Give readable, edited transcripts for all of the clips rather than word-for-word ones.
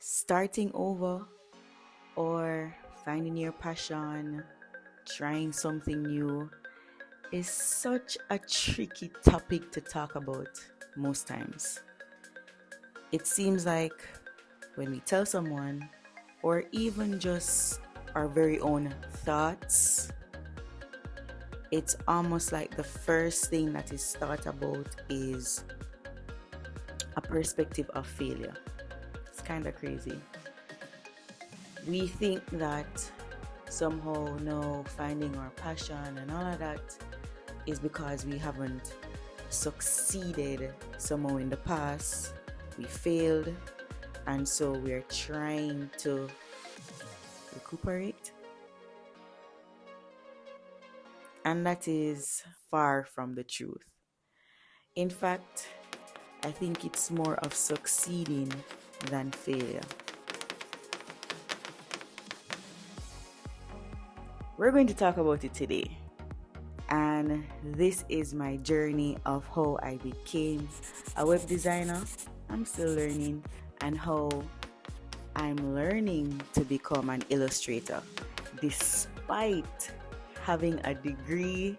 starting over or finding your passion, trying something new is such a tricky topic to talk about most times. It seems like when we tell someone, or even just our very own thoughts, it's almost like the first thing that is thought about is a perspective of failure. It's kind of crazy. We think that somehow now finding our passion and all of that is because we haven't succeeded somehow in the past. We failed, and so we are trying to recuperate. And that is far from the truth. In fact, I think it's more of succeeding than failure. We're going to talk about it today. And this is my journey of how I became a web designer. I'm still learning, and how I'm learning to become an illustrator despite having a degree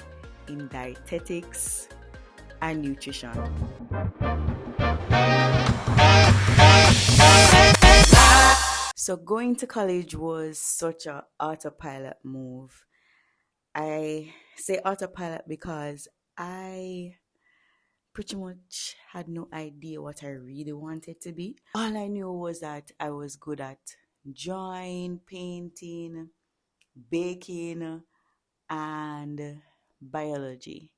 in dietetics and nutrition. So going to college was such a autopilot move. I say autopilot because I pretty much had no idea what I really wanted to be. All I knew was that I was good at drawing, painting, baking, and biology.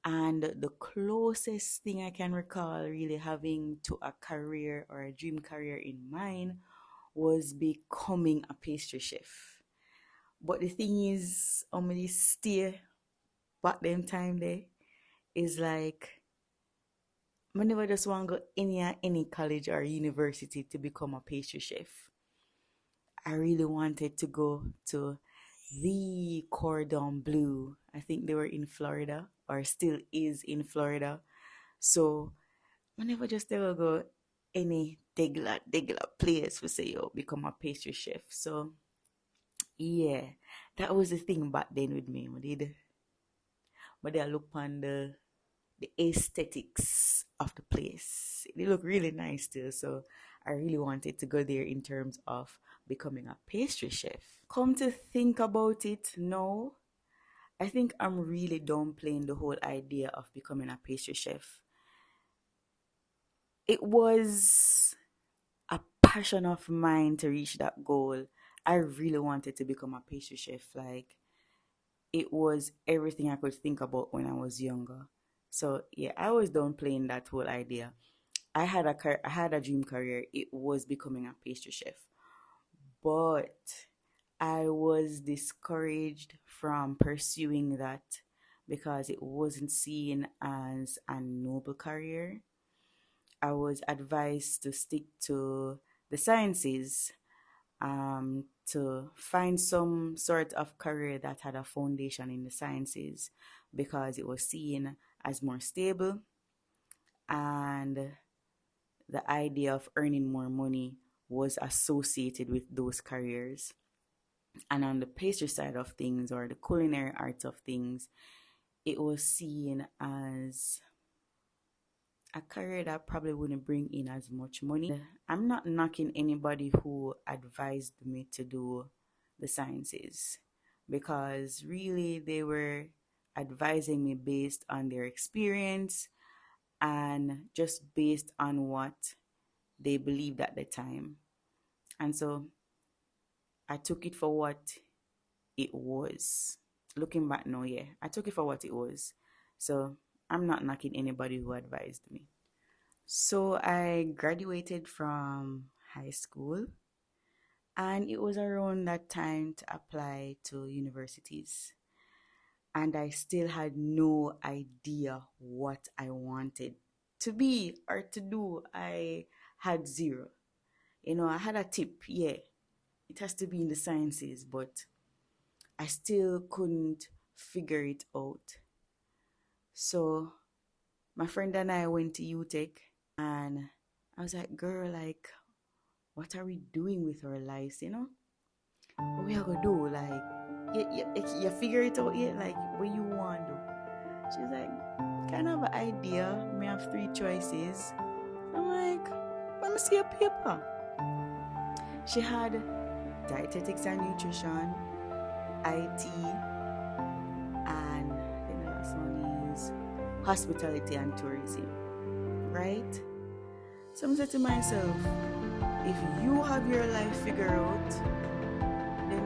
And the closest thing I can recall really having to a career or a dream career in mind was becoming a pastry chef. But the thing is, only stay back them time there is like I never just want to go any college or university to become a pastry chef. I really wanted to go to the Cordon Bleu. I think they were in Florida or still is in Florida. So I never just ever go any regular place for say yo become a pastry chef. So yeah, that was the thing back then with me. I look on the aesthetics of the place. They look really nice too. So I really wanted to go there in terms of becoming a pastry chef. Come to think about it, no, I think I'm really downplaying the whole idea of becoming a pastry chef. It was a passion of mine to reach that goal. I really wanted to become a pastry chef. Like, it was everything I could think about when I was younger. So yeah, I was downplaying that whole idea. I had a dream career. It was becoming a pastry chef, but I was discouraged from pursuing that because it wasn't seen as a noble career. I was advised to stick to the sciences, to find some sort of career that had a foundation in the sciences because it was seen as more stable, and the idea of earning more money was associated with those careers. And on the pastry side of things, or the culinary arts of things, it was seen as a career that probably wouldn't bring in as much money. I'm not knocking anybody who advised me to do the sciences, because really they were advising me based on their experience and just based on what they believed at the time. And so I took it for what it was. Looking back now, yeah, I took it for what it was. So I'm not knocking anybody who advised me. So I graduated from high school, and it was around that time to apply to universities. And I still had no idea what I wanted to be or to do. I had zero. I had a tip, yeah, it has to be in the sciences, but I still couldn't figure it out. So my friend and I went to UTech, and I was like, girl, like, what are we doing with our lives, you know? What we are gonna do? Like, you figure it out yet? Like, what you want to do? She's like, kind of an idea. Me have three choices. I'm like, let me see a paper. She had dietetics and nutrition, IT, and I think the last one is hospitality and tourism. Right? So I'm saying to myself, if you have your life figured out, then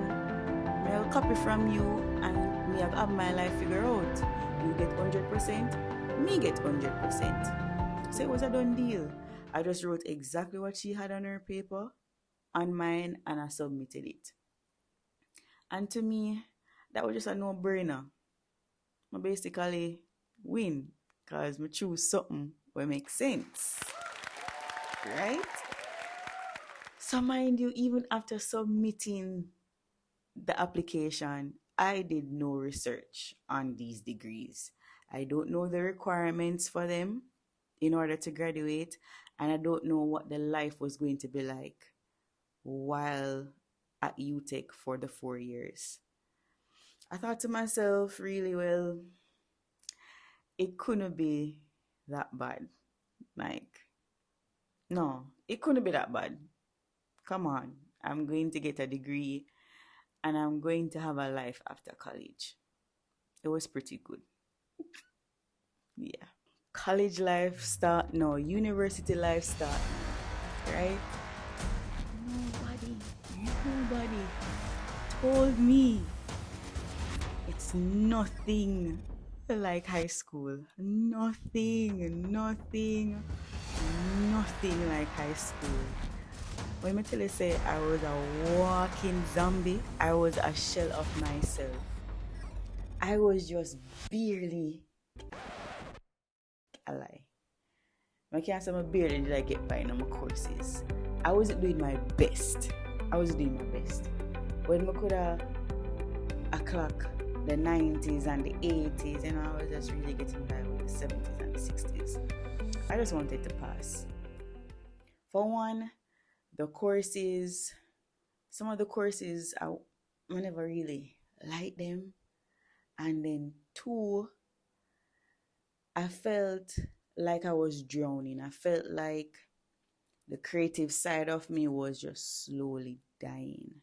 I'll copy from you and me have my life figured out. You get 100%, me get 100%. So it was a done deal. I just wrote exactly what she had on her paper, on mine, and I submitted it. And to me, that was just a no-brainer. I basically win because I choose something that makes sense. Right? So mind you, even after submitting the application, I did no research on these degrees. I don't know the requirements for them in order to graduate, and I don't know what the life was going to be like while at UTech for the 4 years. I thought to myself, really, well, it couldn't be that bad. Like, no, it couldn't be that bad. Come on, I'm going to get a degree and I'm going to have a life after college. It was pretty good. Yeah. College life start, no, university life start, right? Nobody told me it's nothing like high school. Nothing like high school. When I tell you say I was a walking zombie, I was a shell of myself. I was just barely alive. I can't say I barely did I get by in my courses. I wasn't doing my best. When I could have a clock the 90s and the 80s, and I was just really getting by with the 70s and the 60s. I just wanted to pass. For one, some of the courses, I never really liked them. And then two, I felt like I was drowning. I felt like the creative side of me was just slowly dying.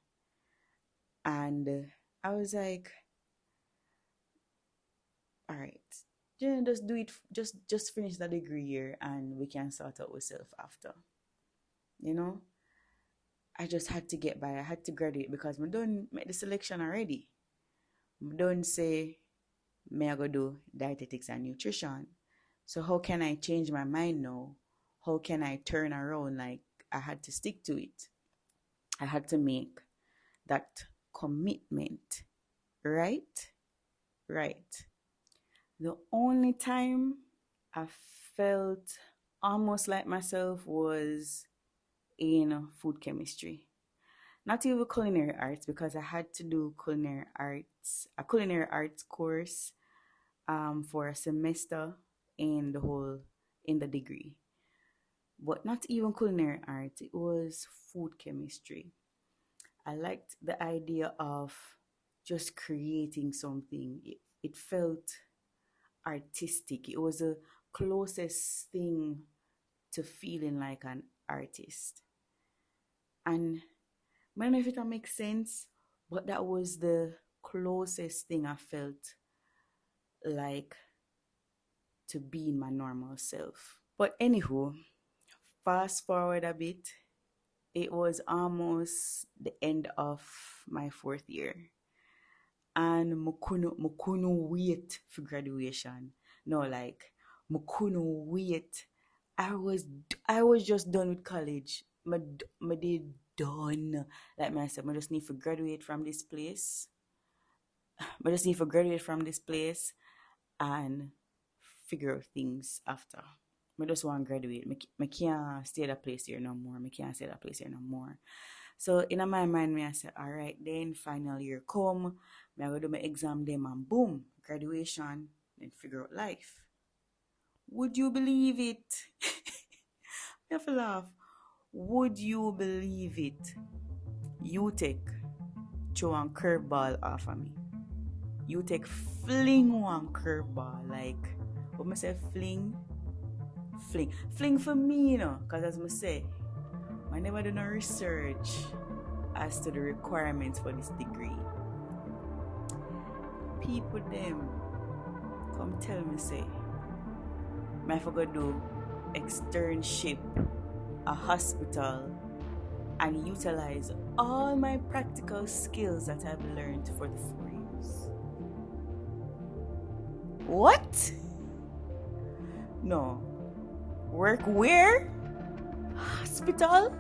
And I was like, all right, just do it, just finish the degree here and we can sort out ourselves after. You know? I just had to get by. I had to graduate because I done make the selection already. I done say me I go do dietetics and nutrition. So how can I change my mind now? How can I turn around? Like I had to stick to it. I had to make that commitment. Right? Right. The only time I felt almost like myself was in food chemistry. Not even culinary arts because I had to do a culinary arts course for a semester in the degree. But not even culinary arts, it was food chemistry. I liked the idea of just creating something. It felt artistic. It was the closest thing to feeling like an artist. And I don't know if it makes sense, but that was the closest thing I felt like to being my normal self. But anywho, fast forward a bit, it was almost the end of my 4th year. And I couldn't wait for graduation. No, like, I couldn't wait. I was just done with college. I did done. Like I said, I just need to graduate from this place. And figure out things after. I just want to graduate. I can't stay that place here no more. So in my mind, I said, all right, then final year come. I go do my exam them and boom, graduation, then figure out life. Would you believe it? I have to laugh. Would you believe it? You take throw one curveball off of me. You take fling one curveball. Like, what me say fling? Fling. Fling for me, you know. Because as I say, I never do no research as to the requirements for this degree. People them come tell me say, I forgot do externship a hospital and utilize all my practical skills that I've learned for the 4 years. What? No. Work where? Hospital?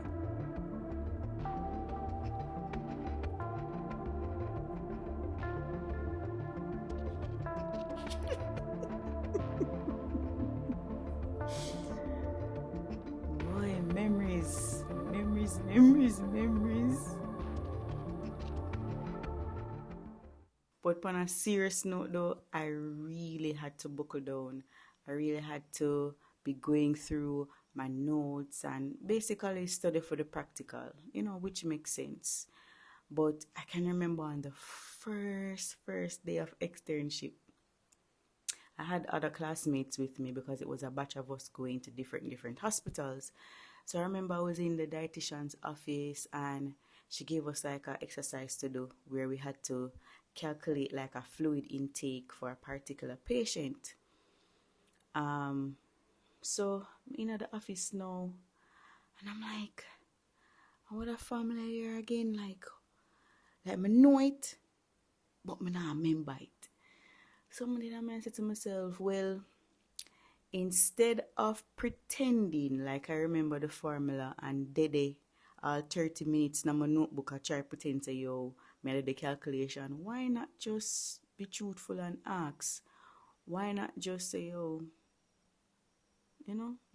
Boy, memories. Memories, memories, memories. But on a serious note, though, I really had to buckle down. I really had to be going through my notes and basically study for the practical, which makes sense. But I can remember on the first day of externship, I had other classmates with me because it was a batch of us going to different hospitals. So I remember I was in the dietitian's office and she gave us like an exercise to do where we had to calculate like a fluid intake for a particular patient. So in the office now, and I'm like, what a formula here again? Like me know it, but me not remember it. So I said to myself, well, instead of pretending like I remember the formula and did all 30 minutes in my notebook I try pretend say yo, me did the calculation, why not just be truthful and ask? Why not just say yo,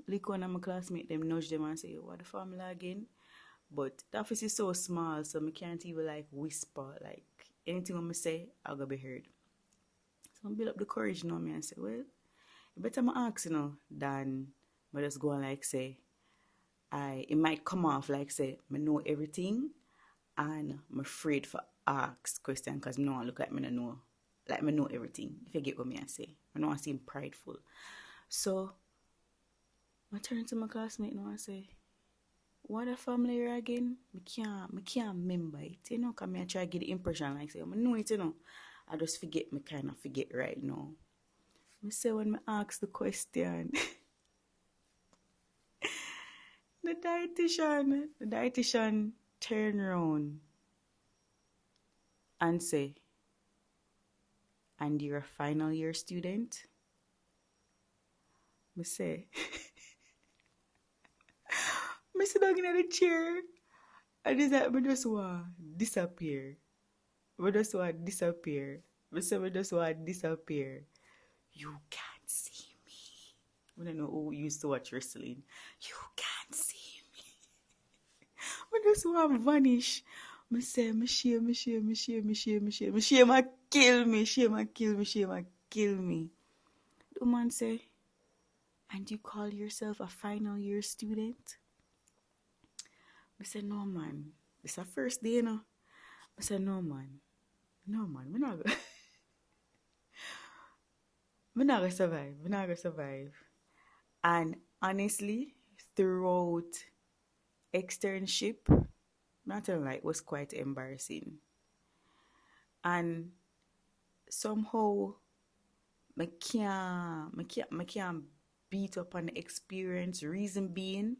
like one of my classmates them nudge them and say yo, what the formula again? But the office is so small so I can't even like whisper, like anything I say I'll go be heard. So I build up the courage now me and say, well, better I ask, than I just go and like say, it might come off like say, I know everything and I'm afraid for ask question because I don't look like I know, like I know everything, if you get what I say. I don't want to seem prideful. So, I turn to my classmate now and say, what a family here again? I can't remember it, because I try to get the impression like say, I know it, I just kind of forget right now. I say when I ask the question, the dietitian turn around and say, and you're a final year student? I say, I sit down in the chair and it's like, I just want to disappear. I just want to disappear. I say, I just want to disappear. You can't see me. I don't know who used to watch wrestling. You can't see me. I just want to vanish. I say, shame a kill me. Shame a kill me. The man say, and you call yourself a final year student? I say, no man. It's a first day, I say, no man. We're not gonna we're not gonna survive. And honestly, throughout externship, nothing like was quite embarrassing. And somehow I can't beat up on the experience. Reason being,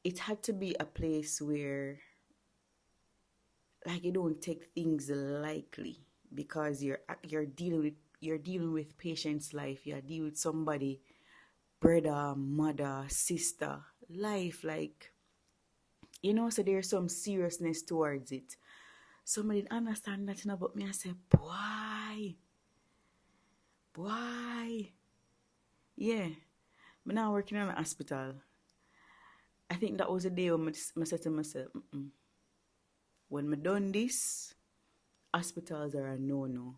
it had to be a place where like you don't take things lightly because you're dealing with patient's life. You're dealing with somebody, brother, mother, sister, life, like so there's some seriousness towards it. Somebody didn't understand nothing about me. I said, boy, yeah. I'm now working in a hospital. I think that was the day when I said to myself, when I done this, hospitals are a no-no.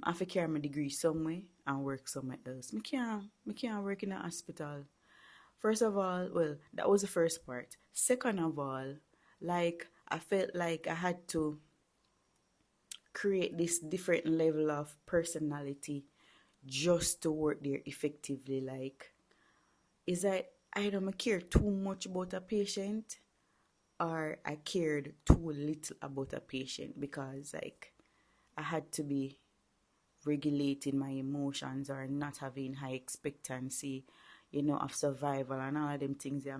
I have to carry my degree somewhere and work somewhere else. I can't work in a hospital. First of all, well, that was the first part. Second of all, like I felt like I had to create this different level of personality just to work there effectively. Like, is that I don't care too much about a patient or I cared too little about a patient because like I had to be regulating my emotions or not having high expectancy, of survival and all of them things. Yeah,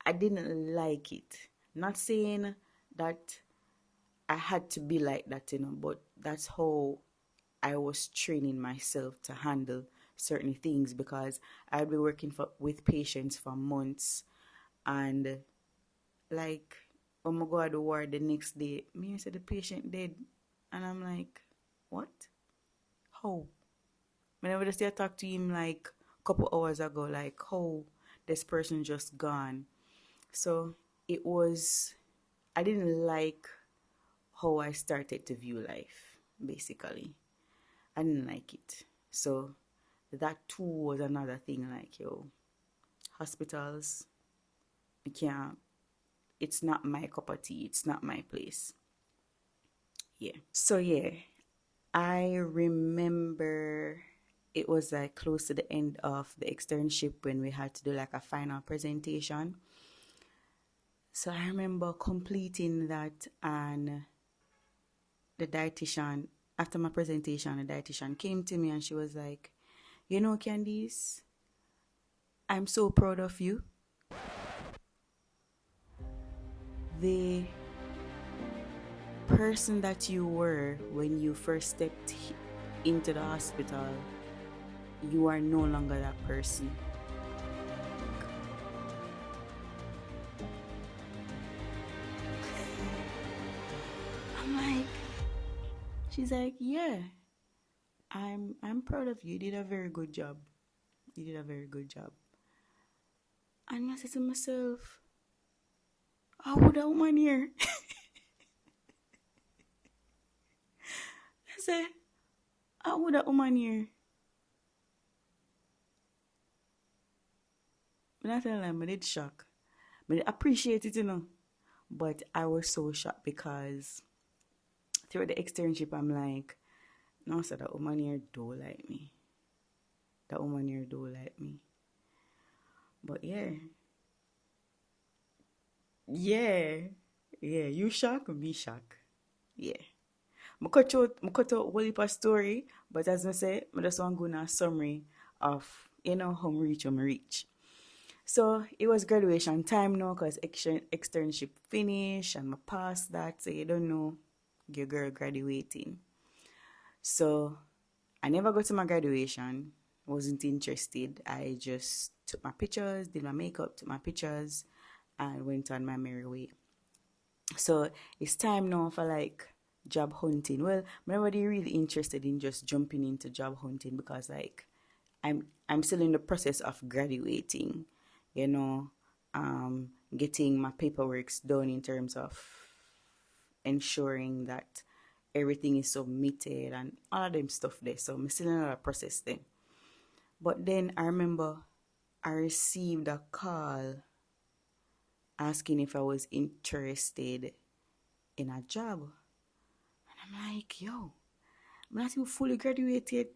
I didn't like it. Not saying that I had to be like that, but that's how I was training myself to handle certain things because I'd be working with patients for months and like when I go to the ward the next day, me say the patient dead and I'm like, what? How? Whenever they say I talked to him like a couple hours ago, like how this person just gone. So it was I didn't like how I started to view life, basically. I didn't like it. So that too was another thing like, yo, hospitals, I can't, it's not my cup of tea, it's not my place. Yeah. So yeah, I remember it was like close to the end of the externship when we had to do like a final presentation. So I remember completing that and the dietitian, after my presentation, the dietitian came to me and she was like, Candice, I'm so proud of you. The person that you were when you first stepped into the hospital, you are no longer that person. I'm like, she's like, yeah, I'm proud of you. You did a very good job. You did a very good job. And I said to myself, how would that woman here? I said, how would that woman here? But I tell them, I did shock. I appreciate it. But I was so shocked because through the externship, I'm like, no, so that woman here don't like me. That woman here don't like me. But yeah. Yeah. Yeah. You shock, me shock. Yeah. I cut out whole heap of story, but as I say, I just want to go in a summary of, how I reach. So it was graduation time now because externship finished and I passed that. So you don't know your girl graduating. So I never got to my graduation. Wasn't interested. I just took my pictures, did my makeup, took my pictures, and went on my merry way. So it's time now for like job hunting. Well, I'm not really interested in just jumping into job hunting because like I'm still in the process of graduating, you know, getting my paperwork done in terms of ensuring that everything is submitted and all of them stuff there. So I'm still in a process then. But then I remember I received a call asking if I was interested in a job. And I'm like, yo, I'm not even fully graduated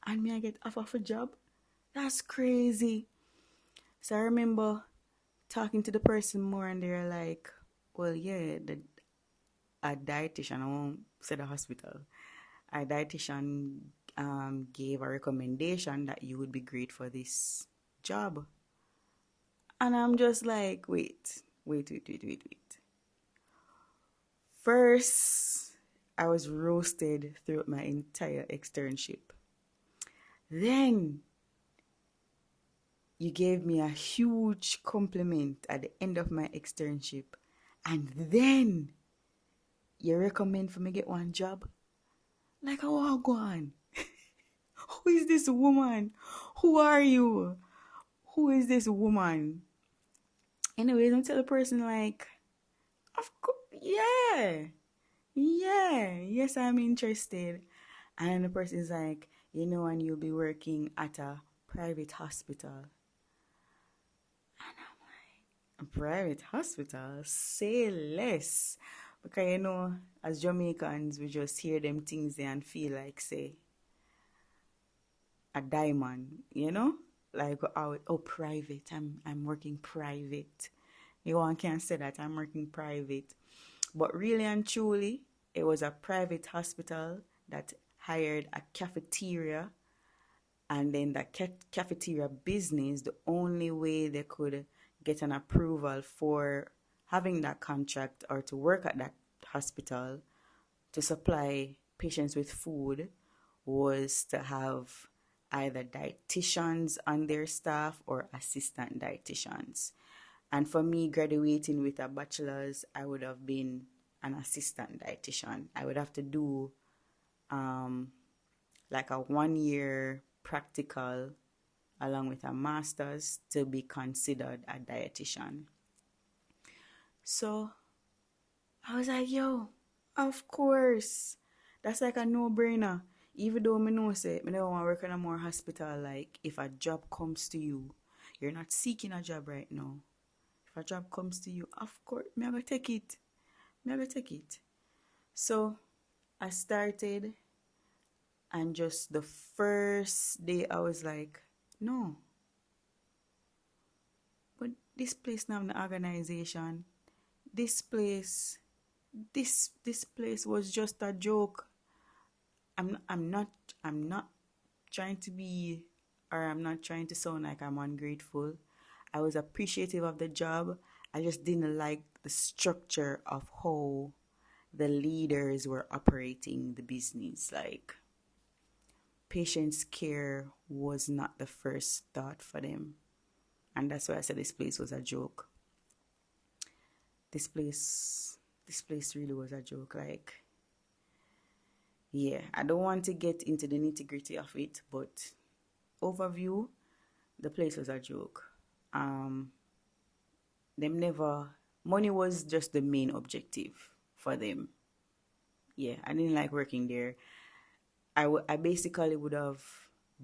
and me I get offer for a job. That's crazy. So I remember talking to the person more and they're like, well, yeah, a dietitian, I won't say the hospital, a dietitian gave a recommendation that you would be great for this job. And I'm just like, wait. First, I was roasted throughout my entire externship. Then, you gave me a huge compliment at the end of my externship. And then, you recommend for me get one job? Like, oh, go on. Who is this woman? Who are you? Who is this woman? Anyways, I'm tell the person like, of course, yeah, yes, I'm interested. And the person is like, and you'll be working at a private hospital. A private hospital, say less. Because as Jamaicans, we just hear them things there and feel like, say, a diamond, Like, oh, private. I'm working private. You one can say that I'm working private. But really and truly, it was a private hospital that hired a cafeteria, and then the cafeteria business, the only way they could get an approval for having that contract or to work at that hospital to supply patients with food was to have either dietitians on their staff or assistant dietitians. And for me, graduating with a bachelor's, I would have been an assistant dietitian. I would have to do like a 1 year practical along with a master's to be considered a dietitian. So I was like, yo, of course. That's like a no-brainer. Even though I know say I don't want to work in a more hospital, like if a job comes to you, you're not seeking a job right now. If a job comes to you, of course, me I go take it. Me I go take it. So I started, and just the first day I was like, no. But this place now an organization. This place this place was just a joke. I'm not trying to be, or I'm not trying to sound like I'm ungrateful. I was appreciative of the job. I just didn't like the structure of how the leaders were operating the business. Like, patient's care was not the first thought for them. And that's why I said this place was a joke. This place really was a joke. Like, yeah, I don't want to get into the nitty-gritty of it, but overview, the place was a joke. Them never, money was just the main objective for them. Yeah, I didn't like working there. I basically would have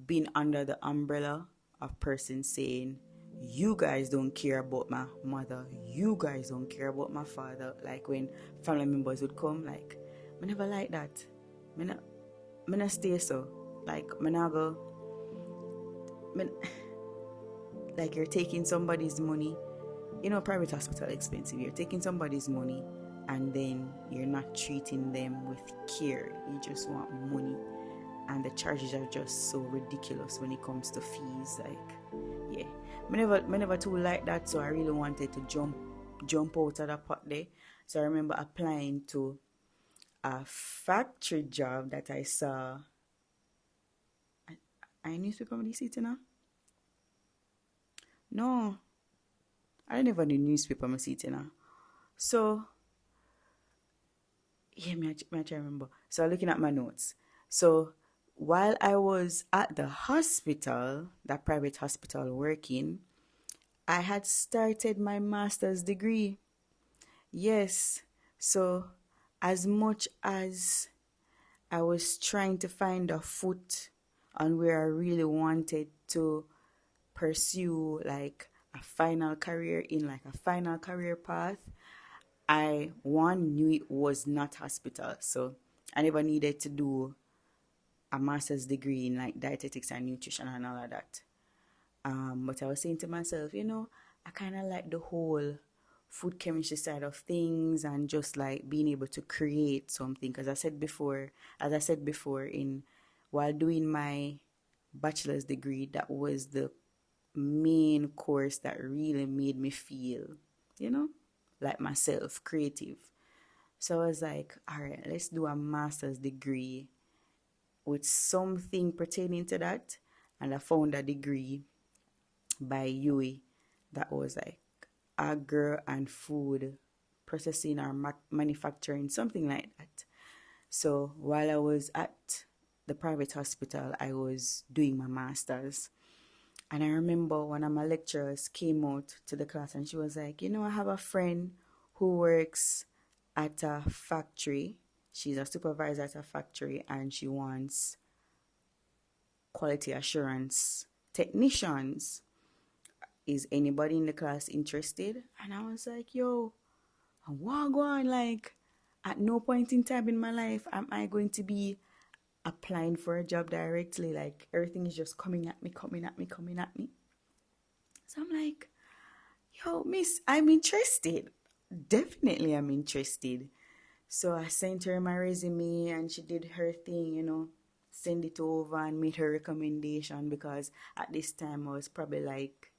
been under the umbrella of persons saying, you guys don't care about my mother, you guys don't care about my father. Like when family members would come, like, I never like that. I not stay so. Like, I not go, I, like you're taking somebody's money. Private hospital expensive. You're taking somebody's money and then you're not treating them with care. You just want money. And the charges are just so ridiculous when it comes to fees. Like, yeah. I never too like that, so I really wanted to jump out of the pot there. So I remember applying to a factory job that I saw. I newspaper on the city now? No. I never knew newspaper on the city now. So, yeah, I try to remember. So I'm looking at my notes. So while I was at the hospital, that private hospital working, I had started my master's degree. Yes. So as much as I was trying to find a foot on where I really wanted to pursue like a final career in like a final career path, I knew it was not hospital. So I never needed to do a master's degree in like dietetics and nutrition and all of that. But I was saying to myself, I kind of like the whole food chemistry side of things and just like being able to create something. Because as I said before, in while doing my bachelor's degree, that was the main course that really made me feel, like myself, creative. So I was like, all right, let's do a master's degree with something pertaining to that. And I found a degree by UE that was like agro and food processing or manufacturing, something like that. So while I was at the private hospital, I was doing my master's. And I remember one of my lecturers came out to the class and she was like, I have a friend who works at a factory. She's a supervisor at a factory and she wants quality assurance technicians. is anybody in the class interested? And I was like, yo, what going? Like, at no point in time in my life am I going to be applying for a job directly. Like, everything is just coming at me, coming at me, coming at me. So I'm like, yo, miss, I'm interested. Definitely, I'm interested. So I sent her my resume and she did her thing, send it over and made her recommendation because at this time I was probably like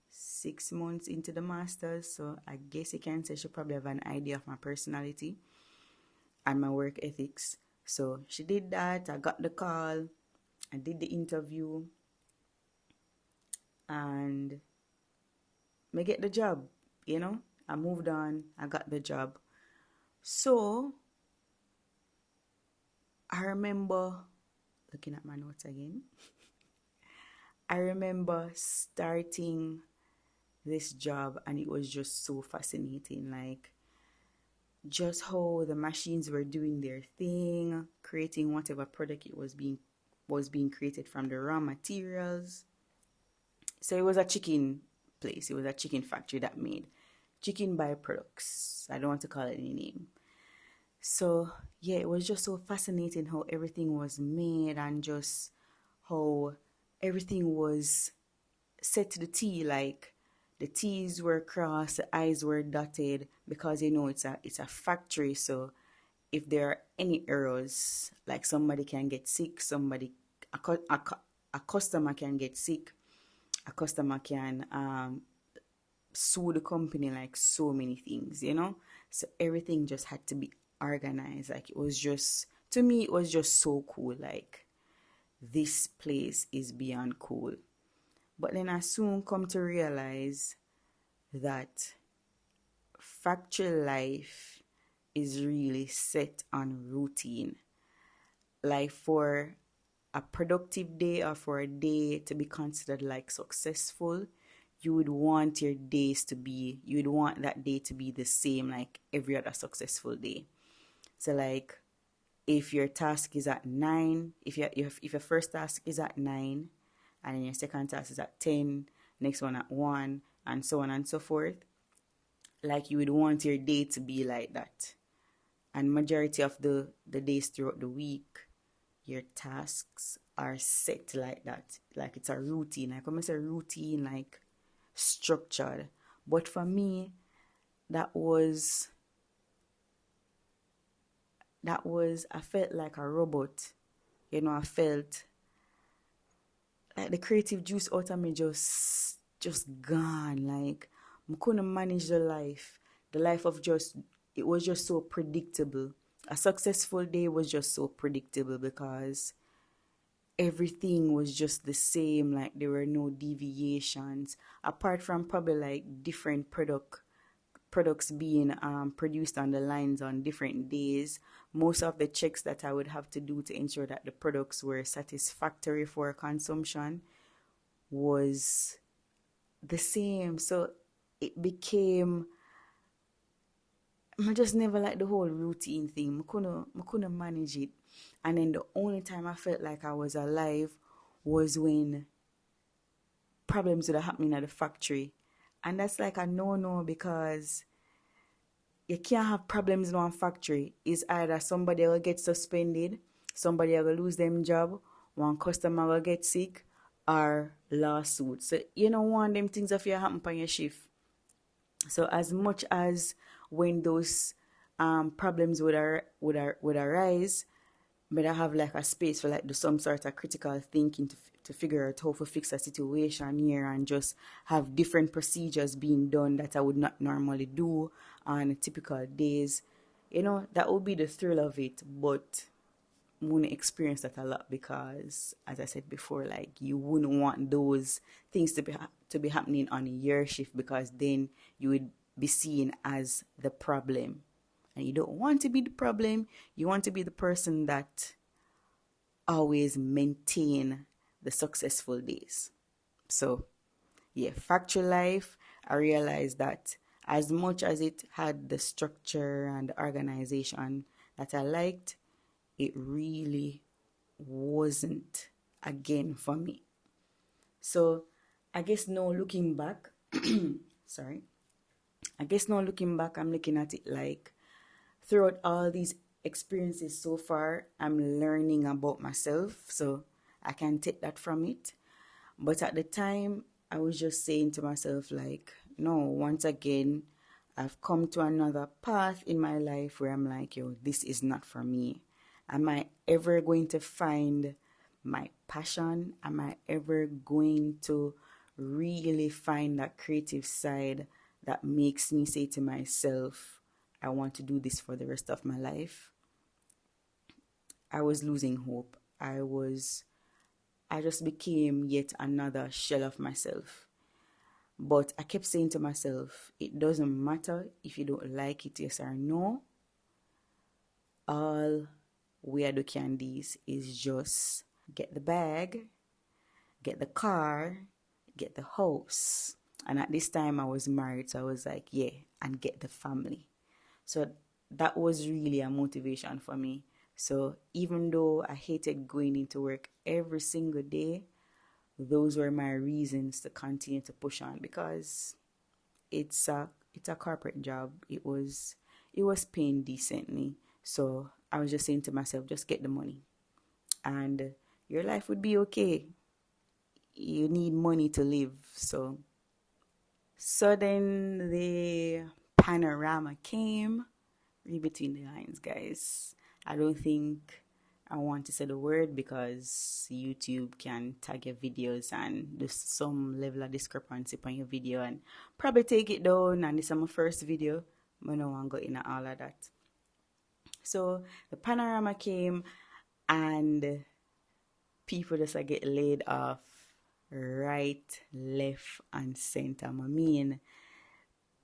6 months into the master's. So I guess you can say she probably have an idea of my personality and my work ethics. So she did that. I got the call. I did the interview and I get the job. I moved on. I got the job. So I remember looking at my notes again. I remember starting this job and it was just so fascinating. Like, just how the machines were doing their thing, creating whatever product it was being created from the raw materials. So it was a chicken place. It was a chicken factory that made chicken byproducts. I don't want to call it any name. So yeah, it was just so fascinating how everything was made and just how everything was set to the T. Like, the T's were crossed, the I's were dotted because it's a factory. So if there are any errors, like somebody can get sick, a customer can get sick, a customer can sue the company, like so many things. So everything just had to be organized. Like, it was just, to me, it was just so cool. Like, this place is beyond cool. But then I soon come to realize that factory life is really set on routine. Like, for a productive day or for a day to be considered like successful, you would want that day to be the same like every other successful day. So, like, if your task is at 9, if your first task is at 9, and then your second task is at 10, next one at 1, and so on and so forth, like, you would want your day to be like that. And majority of the days throughout the week, your tasks are set like that. Like, it's a routine. Like, when I say routine, like, structured. But for me, that was I felt like a robot. I felt like the creative juice out of me just gone. Like, I couldn't manage the life of just, it was just so predictable. A successful day was just so predictable because everything was just the same. Like, there were no deviations apart from probably like different products being produced on the lines on different days. Most of the checks that I would have to do to ensure that the products were satisfactory for consumption was the same. So it became, I just never liked the whole routine thing. I couldn't manage it. And then the only time I felt like I was alive was when problems would have happened at the factory. And that's like a no-no because you can't have problems in one factory. It's either somebody will get suspended, somebody will lose them job, one customer will get sick, or lawsuit. So you don't want them things if you happen on your shift. So as much as when those problems would arise, but I have like a space for like do some sort of critical thinking to figure out how to fix a situation here and just have different procedures being done that I would not normally do on typical days. That would be the thrill of it, but I wouldn't experience that a lot because, as I said before, like, you wouldn't want those things to be happening on your shift because then you would be seen as the problem. And you don't want to be the problem. You want to be the person that always maintain the successful days. So, yeah, factory life, I realized that as much as it had the structure and the organization that I liked, it really wasn't again for me. So I guess now looking back, sorry, I guess now looking back, I'm looking at it like throughout all these experiences so far, I'm learning about myself. So I can take that from it. But at the time, I was just saying to myself, like, no, once again, I've come to another path in my life where I'm like, yo, this is not for me. Am I ever going to find my passion? Am I ever going to really find that creative side that makes me say to myself, I want to do this for the rest of my life? I was losing hope. I just became yet another shell of myself. But I kept saying to myself, it doesn't matter if you don't like it, yes or no. All weirdo candies is just get the bag, get the car, get the house. And at this time I was married, so I was like, yeah, and get the family. So that was really a motivation for me. So even though I hated going into work every single day, those were my reasons to continue to push on because it's a corporate job. It was paying decently. So I was just saying to myself, just get the money and your life would be okay. You need money to live. So then the panorama came. Read between the lines, guys. I don't think I want to say the word because YouTube can tag your videos and there's some level of discrepancy on your video and probably take it down. And this is my first video, but no one got into all of that. So the panorama came and people just like get laid off right, left, and center. I mean,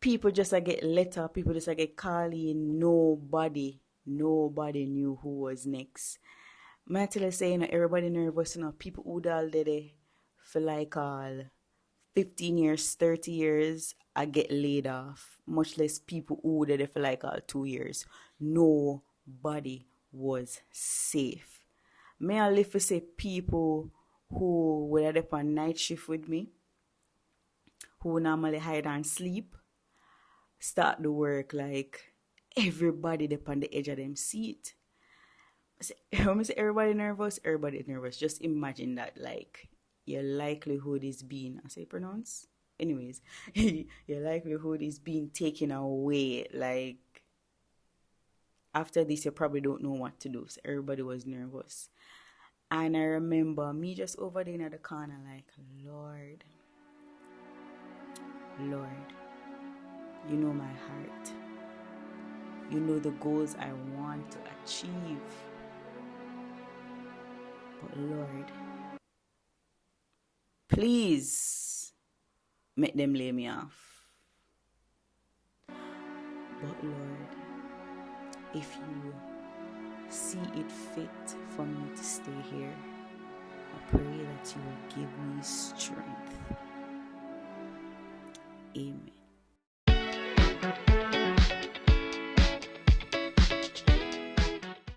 people just like get letter, people just like get calling. Nobody knew who was next. I tell you, say, everybody nervous, people who all did it for like all 15 years, 30 years, I get laid off. Much less people who did it for like all 2 years. Nobody was safe. May I live to say people who were there on night shift with me, who normally hide and sleep, start the work like everybody up on the edge of them seat. When I say everybody nervous. Just imagine that, like, your likelihood is being, I say pronounce? Anyways, your likelihood is being taken away. Like, after this, you probably don't know what to do. So everybody was nervous. And I remember me just over there in the corner, like, Lord, Lord, you know my heart. You know the goals I want to achieve. But Lord, please make them lay me off. But Lord, if you see it fit for me to stay here, I pray that you will give me strength. Amen.